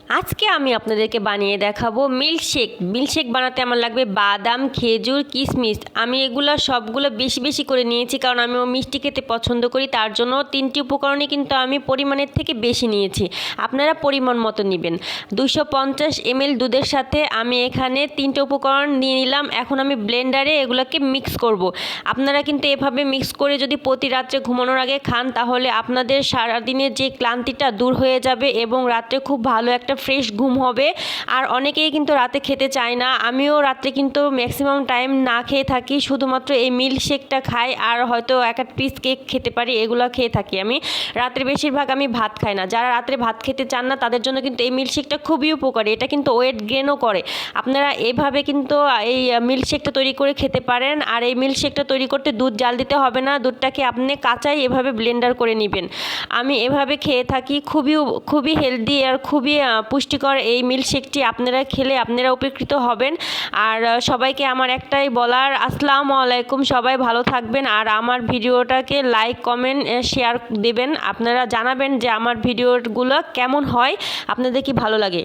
আজকে আমি আপনাদেরকে বানিয়ে দেখাবো মিল্কশেক। মিল্কশেক বানাতে আমার লাগবে বাদাম, খেজুর, কিশমিশ। আমি এগুলো সবগুলো বেশি বেশি করে নিয়েছি, কারণ আমি মিষ্টি খেতে পছন্দ করি। তার জন্য 3টি উপকরণই কিন্তু আমি পরিমাণের থেকে বেশি নিয়েছি। আপনারা পরিমাণ মতো নেবেন। 250 ml দুধের সাথে আমি এখানে 3টে উপকরণ নিয়ে নিলাম। এখন আমি ব্লেন্ডারে এগুলোকে মিক্স করব। আপনারা কিন্তু এভাবে মিক্স করে যদি প্রতি রাত্রে ঘুমানোর আগে খান, তাহলে আপনাদের সারাদিনের যে ক্লান্তিটা দূর হয়ে যাবে এবং রাত্রে খুব ভালো একটা ফ্রেশ ঘুম হবে। আর অনেকেই কিন্তু রাতে খেতে চায় না। আমিও রাত্রে কিন্তু ম্যাক্সিমাম টাইম না খেয়ে থাকি, শুধুমাত্র এই মিল্কশেকটা খাই আর হয়তো এক পিস কেক খেতে পারি, এগুলো খেয়ে থাকি। আমি রাত্রে বেশিরভাগ আমি ভাত খাই না। যারা রাত্রে ভাত খেতে চান না তাদের জন্য কিন্তু এই মিল্কশেকটা খুবই উপকারী। এটা কিন্তু ওয়েট গেনও করে। আপনারা এইভাবে কিন্তু এই মিল্কশেকটা তৈরি করে খেতে পারেন। আর এই মিল্কশেকটা তৈরি করতে দুধ জাল দিতে হবে না, দুধটাকে আপনি কাঁচাই এভাবে ব্লেন্ডার করে নেবেন। আমি এভাবে খেয়ে থাকি। খুবই হেলদি আর খুবই পুষ্টিকর এই মিল্কশেকটি আপনারা খেলে আপনারা উপকৃত হবেন। আর সবাইকে আমার একটাই বলার, আসসালামু আলাইকুম। সবাই ভালো থাকবেন আর আমার ভিডিওটাকে লাইক, কমেন্ট, শেয়ার দেবেন। আপনারা জানাবেন যে আমার ভিডিওগুলো কেমন হয়, আপনাদের কি ভালো লাগে।